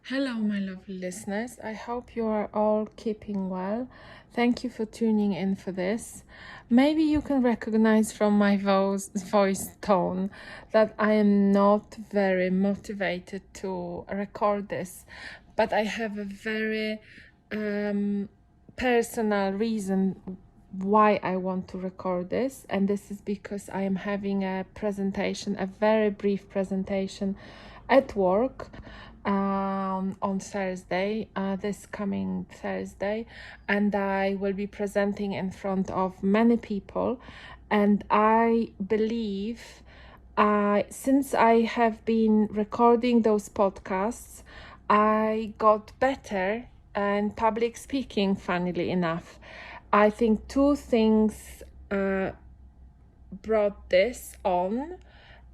Hello, my lovely listeners. I hope you are all keeping well. Thank you for tuning in for this. Maybe you can recognize from my voice tone that I am not very motivated to record this, but I have a very personal reason why I want to record this, and this is because I am having a presentation, a very brief presentation at work on Thursday, this coming Thursday, and I will be presenting in front of many people. And I believe, since I have been recording those podcasts, I got better in public speaking, funnily enough. I think two things brought this on,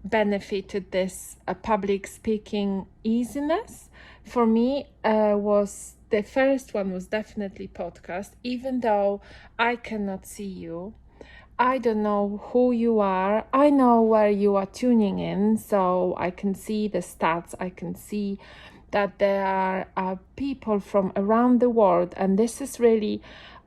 benefited this public speaking easiness. For me, was the first one was definitely podcast, even though I cannot see you. I don't know who you are. I know where you are tuning in, so I can see the stats. I can see that there are people from around the world, and this is really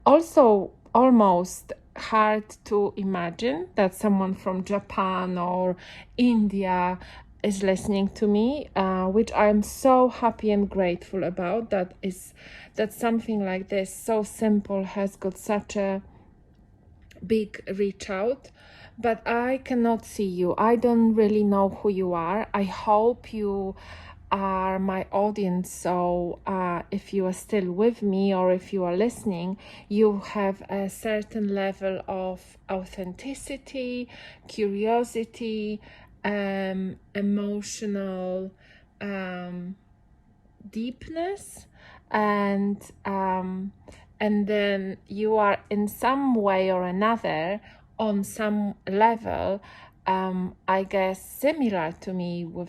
also almost hard to imagine that someone from Japan or India is listening to me, which I'm so happy and grateful about. That something like this, so simple, has got such a big reach out. But I cannot see you. I don't really know who you are. I hope you are my audience, so if you are still with me or if you are listening, you have a certain level of authenticity, curiosity, emotional deepness, and then you are in some way or another, on some level, I guess similar to me with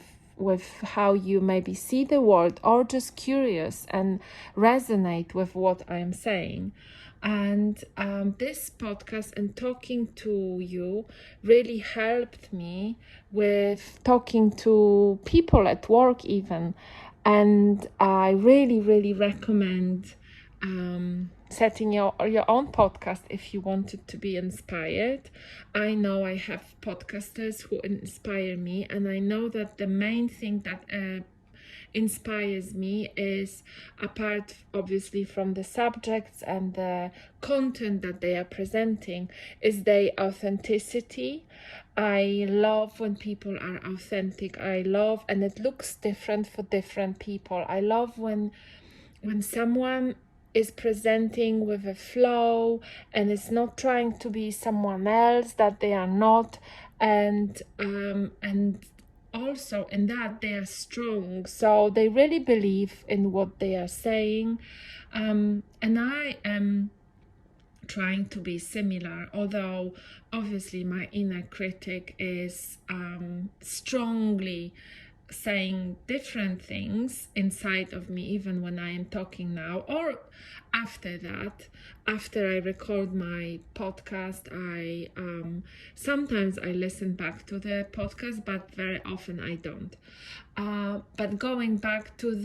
how you maybe see the world, or just curious and resonate with what I'm saying. And this podcast and talking to you really helped me with talking to people at work even. And I really, really recommend setting your own podcast if you wanted to be inspired. I know I have podcasters who inspire me, and I know that the main thing that inspires me is, apart obviously from the subjects and the content that they are presenting, is their authenticity. I love when people are authentic. I love, and it looks different for different people. I love when someone is presenting with a flow and is not trying to be someone else that they are not, and also in that they are strong, so they really believe in what they are saying, and I am trying to be similar, although obviously my inner critic is strongly saying different things inside of me, even when I am talking now, or after that, after I record my podcast. I sometimes I listen back to the podcast, but very often I don't. But going back to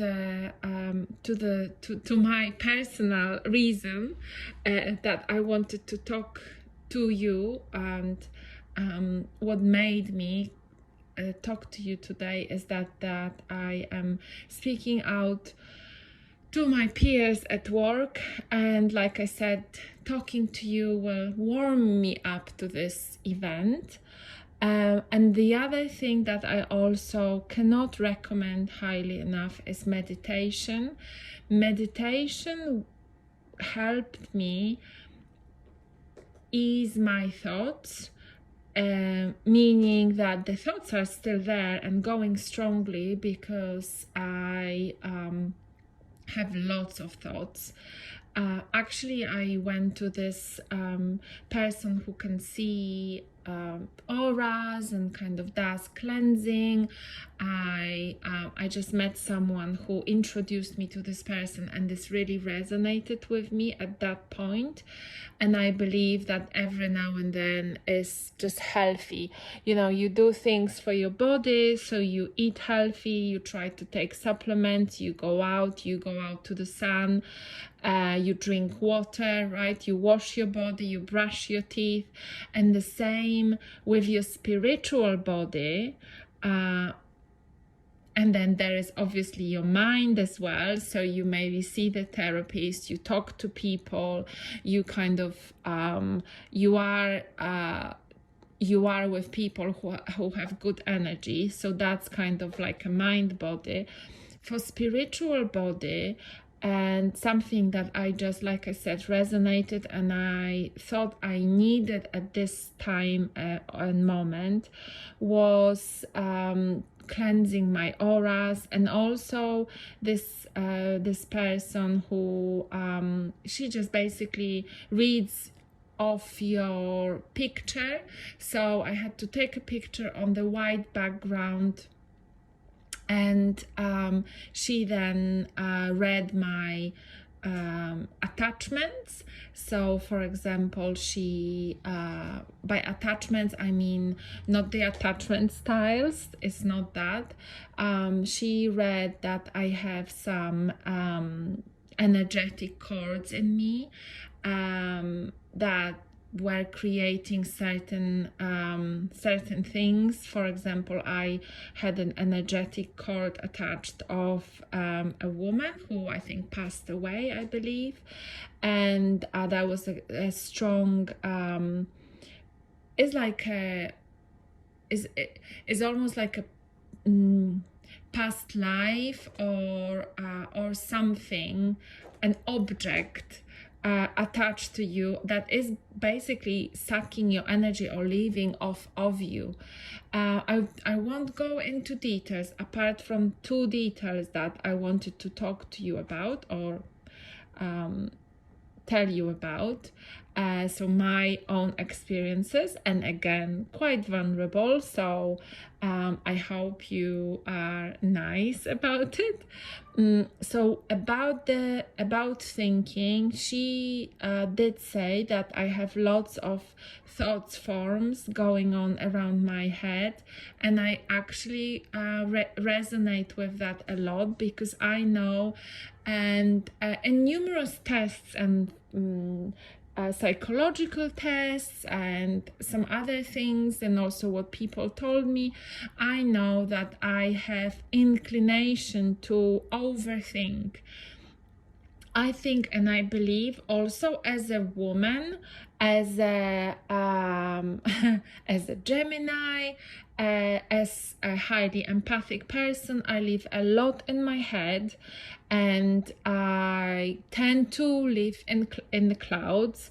my personal reason that I wanted to talk to you, and what made me talk to you today is that I am speaking out to my peers at work, and like I said, talking to you will warm me up to this event. And the other thing that I also cannot recommend highly enough is meditation. Meditation helped me ease my thoughts, meaning that the thoughts are still there and going strongly, because I have lots of thoughts. Actually, I went to this person who can see auras and kind of does cleansing. I just met someone who introduced me to this person, and this really resonated with me at that point. And I believe that every now and then is just healthy. You know, you do things for your body, so you eat healthy, you try to take supplements, you go out to the sun, you drink water, right? You wash your body, you brush your teeth. And the same with your spiritual body. And then there is obviously your mind as well. So you maybe see the therapist, you talk to people, you kind of, you are with people who have good energy. So that's kind of like a mind body. For spiritual body, and something that I just, like I said, resonated and I thought I needed at this time and moment was cleansing my auras. And also this person who she just basically reads off your picture. So I had to take a picture on the white background, and she then read my attachments. So for example, she by attachments I mean not the attachment styles, it's not that. She read that I have some energetic cords in me that were creating certain things. For example, I had an energetic cord attached of a woman who I think passed away, I believe, and that was a strong it's like a is almost like a past life or something, an object attached to you that is basically sucking your energy or living off of you. I won't go into details apart from two details that I wanted to talk to you about or tell you about. So my own experiences, and again quite vulnerable, so I hope you are nice about it. So about thinking, she did say that I have lots of thoughts forms going on around my head, and I actually resonate with that a lot, because I know, and in numerous tests and psychological tests and some other things, and also what people told me, I know that I have inclination to overthink. I think and I believe also as a woman, as a as a Gemini, as a highly empathic person, I live a lot in my head, and I tend to live in the clouds,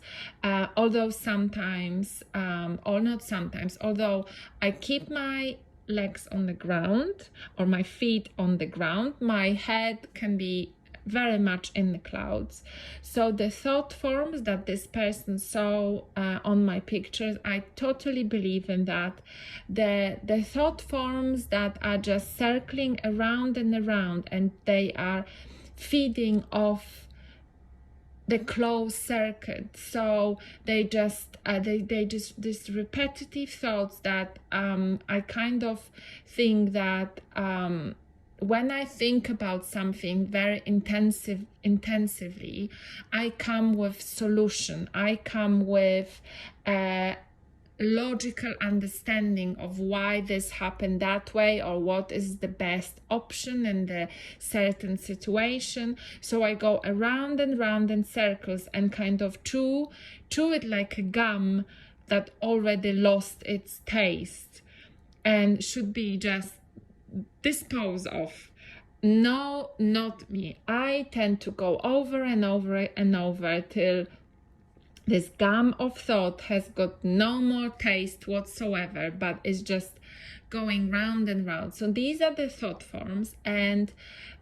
although sometimes, or not sometimes, although I keep my legs on the ground or my feet on the ground, my head can be very much in the clouds. So the thought forms that this person saw on my pictures, I totally believe in that. The thought forms that are just circling around and around, and they are feeding off the closed circuit. So they just this repetitive thoughts that I kind of think that when I think about something very intensively, I come with solution. I come with a logical understanding of why this happened that way, or what is the best option in the certain situation. So I go around and round in circles and kind of chew it like a gum that already lost its taste and should be just dispose of. No, not me. I tend to go over and over and over till this gum of thought has got no more taste whatsoever, but is just going round and round. So these are the thought forms, and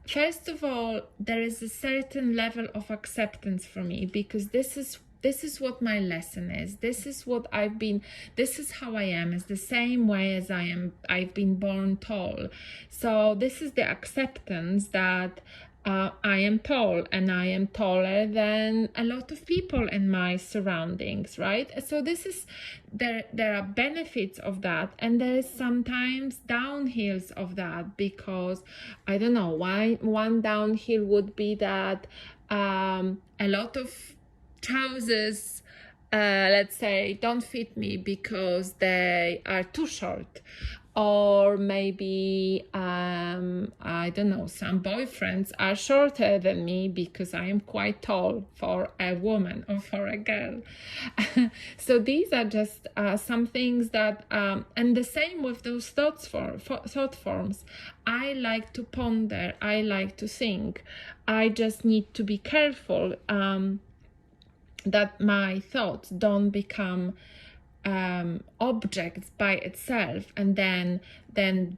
first of all, there is a certain level of acceptance for me, because this is this is what my lesson is. This is what I've been, this is how I am. It's the same way as I've been born tall. So this is the acceptance that I am tall, and I am taller than a lot of people in my surroundings, right? So this is, there are benefits of that, and there is sometimes downhills of that, because I don't know, one downhill would be that a lot of trousers, let's say, don't fit me because they are too short. Or maybe, I don't know, some boyfriends are shorter than me because I am quite tall for a woman or for a girl. So these are just some things that, and the same with those thought forms. I like to ponder, I like to think. I just need to be careful that my thoughts don't become objects by itself, and then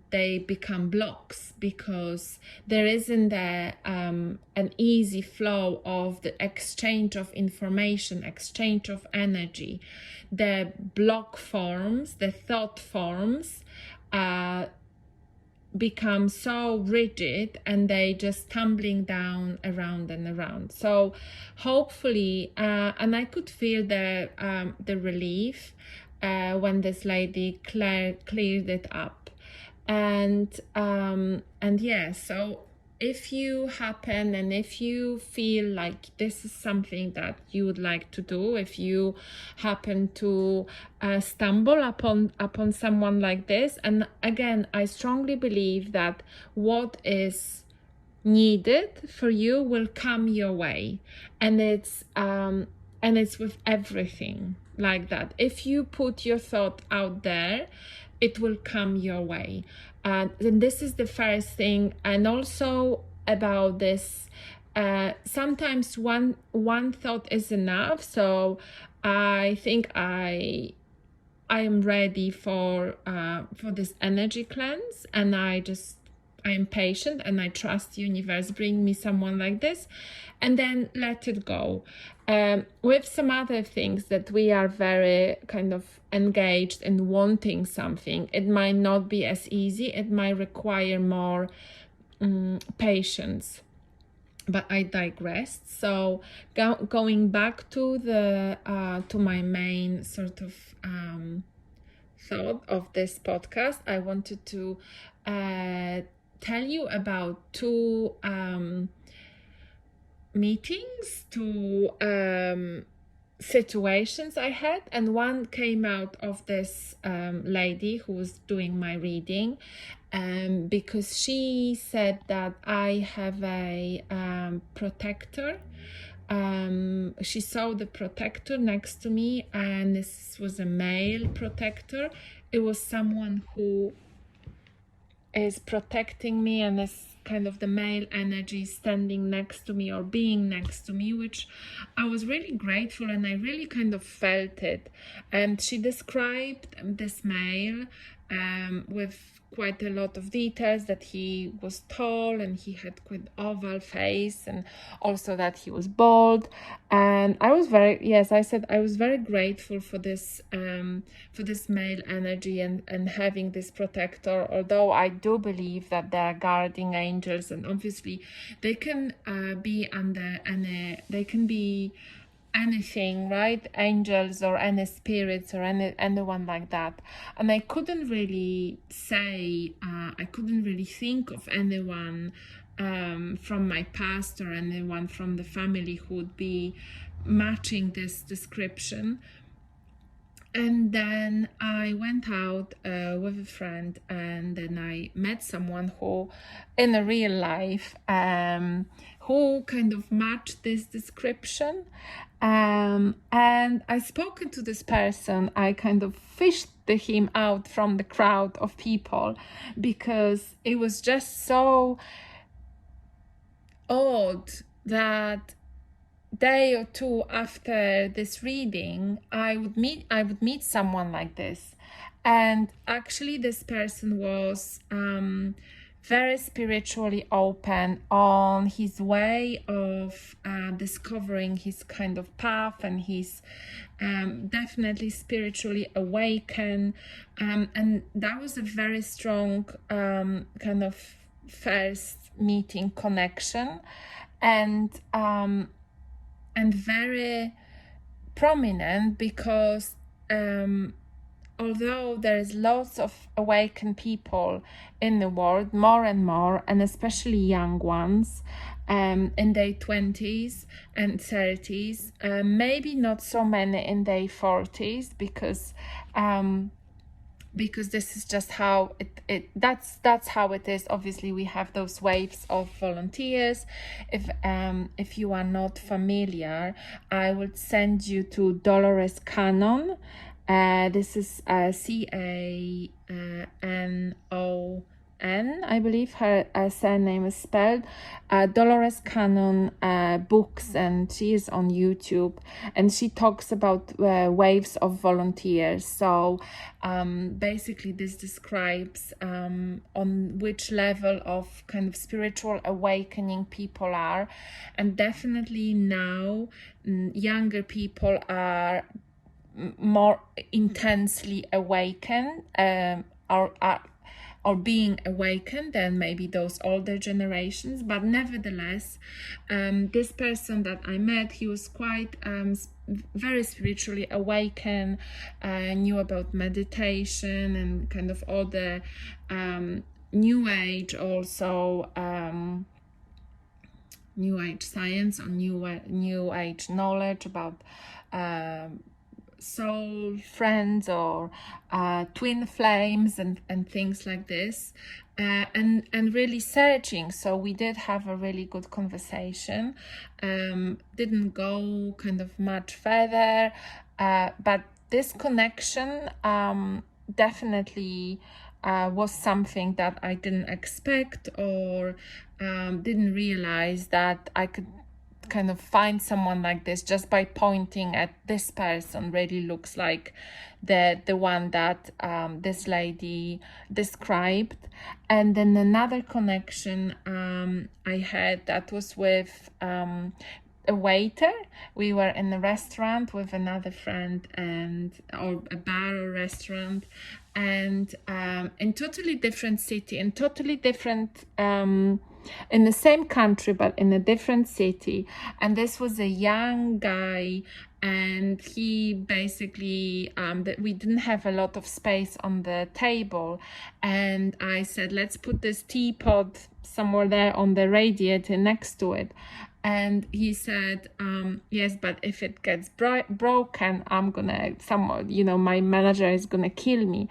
they become blocks, because there isn't an easy flow of the exchange of information, exchange of energy. The block forms, the thought forms, become so rigid, and they just tumbling down around and around. So hopefully, and I could feel the relief when this lady cleared it up, and yeah. So if you happen, and if you feel like this is something that you would like to do, if you happen to stumble upon someone like this, and again, I strongly believe that what is needed for you will come your way, and it's with everything like that. If you put your thought out there, it will come your way. And this is the first thing. And also about this, sometimes one thought is enough. So I think I am ready for this energy cleanse, and I am patient, and I trust universe, bring me someone like this, and then let it go. With some other things that we are very kind of engaged in wanting something, it might not be as easy. It might require more patience. But I digress. So going back to the to my main sort of thought of this podcast, I wanted to tell you about two meetings, two situations I had, and one came out of this lady who was doing my reading, because she said that I have a protector. She saw the protector next to me, and this was a male protector. It was someone who is protecting me, and is kind of the male energy standing next to me or being next to me, which I was really grateful, and I really kind of felt it. And she described this male with quite a lot of details, that he was tall, and he had quite oval face, and also that he was bald. And I was I was very grateful for this male energy, and having this protector, although I do believe that they are guardian angels, and obviously they can be under they can be anything, right? Angels or any spirits or anyone like that. And I couldn't really say, I couldn't really think of anyone from my past or anyone from the family who would be matching this description. And then I went out with a friend, and then I met someone who, in a real life, who kind of matched this description. And I spoken to this person. I kind of fished him out from the crowd of people, because it was just so odd that day or two after this reading, I would meet someone like this. And actually this person was very spiritually open on his way of discovering his kind of path, and he's definitely spiritually awaken, and that was a very strong kind of first meeting connection, and very prominent because although there is lots of awakened people in the world, more and more, and especially young ones in their 20s and 30s, maybe not so many in their 40s, because this is just how that's how it is. Obviously, we have those waves of volunteers. If you are not familiar, I would send you to Dolores Cannon. This is Canon, I believe her surname is spelled. Dolores Cannon books, and she is on YouTube, and she talks about waves of volunteers. So basically this describes on which level of kind of spiritual awakening people are, and definitely now younger people are more intensely awakened, or being awakened than maybe those older generations. But nevertheless, this person that I met, he was quite very spiritually awakened, knew about meditation and kind of all the new age, also new age science or new age knowledge about soul friends or twin flames and things like this, and really searching. So we did have a really good conversation, didn't go kind of much further, but this connection definitely was something that I didn't expect, or didn't realize that I could kind of find someone like this just by pointing at this person. Really looks like the one that this lady described. And then another connection I had, that was with a waiter. We were in a restaurant with another friend, or a bar or restaurant, and in totally different city, in totally different in the same country but in a different city. And this was a young guy, and he basically that we didn't have a lot of space on the table, and I said, let's put this teapot somewhere there on the radiator next to it. And he said, yes, but if it gets broken, I'm gonna, my manager is gonna kill me.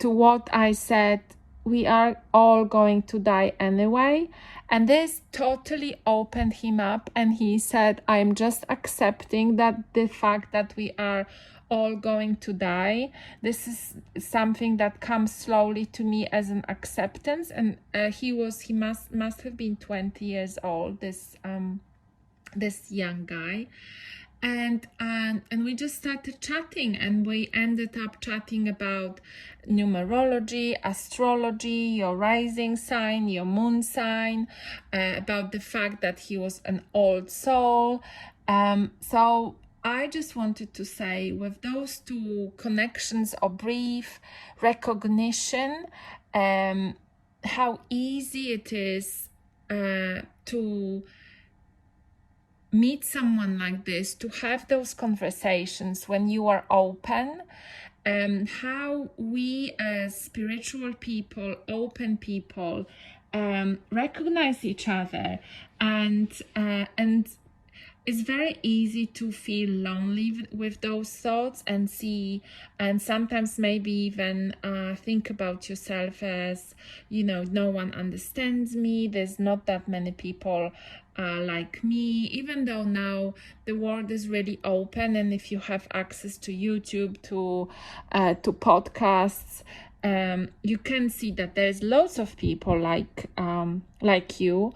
To what I said, we are all going to die anyway. And this totally opened him up, and he said, I'm just accepting that the fact that we are all going to die, this is something that comes slowly to me as an acceptance. And he must have been 20 years old, this young guy. And we just started chatting, and we ended up chatting about numerology, astrology, your rising sign, your moon sign, about the fact that he was an old soul. So I just wanted to say, with those two connections or brief recognition, how easy it is to meet someone like this, to have those conversations when you are open, how we as spiritual people, open people, recognize each other, and it's very easy to feel lonely with those thoughts, and sometimes maybe even think about yourself as, no one understands me, there's not that many people like me, even though now the world is really open, and if you have access to YouTube, to podcasts, you can see that there's lots of people like you.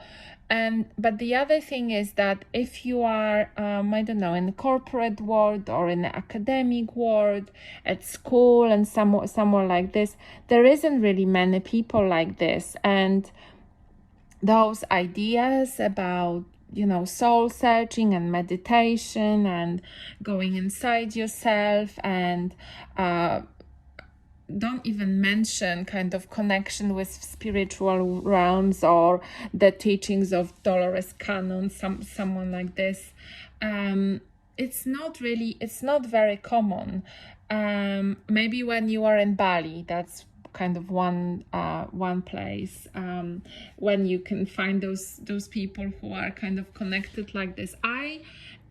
But the other thing is that if you are, I don't know, in the corporate world or in the academic world, at school and somewhere like this, there isn't really many people like this. And those ideas about, soul searching and meditation and going inside yourself and don't even mention kind of connection with spiritual realms or the teachings of Dolores Cannon, someone like this. It's not very common. Maybe when you are in Bali, that's kind of one place when you can find those people who are kind of connected like this.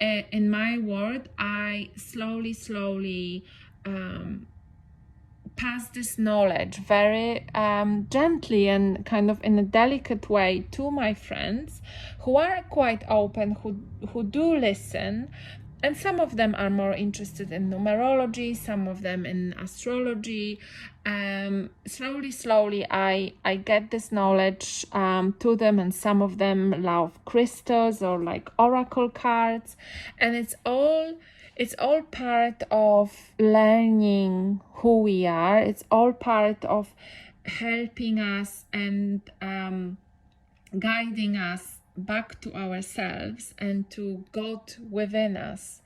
In my world, I slowly pass this knowledge very gently and kind of in a delicate way to my friends who are quite open, who do listen. And some of them are more interested in numerology, some of them in astrology. Slowly, I get this knowledge to them, and some of them love crystals or like oracle cards. And it's all part of learning who we are. It's all part of helping us and guiding us back to ourselves and to God within us.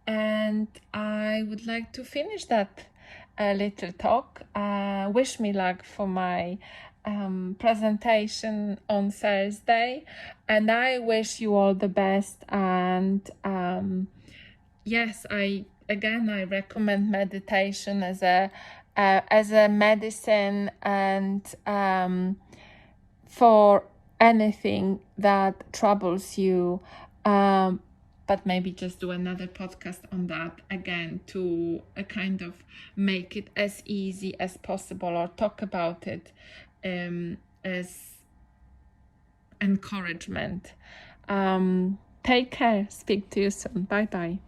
And I would like to finish that little talk. Wish me luck for my presentation on Thursday, and I wish you all the best. And yes, I recommend meditation as a medicine and for anything that troubles you. But maybe just do another podcast on that again to kind of make it as easy as possible, or talk about it as encouragement. Take care. Speak to you soon. Bye bye.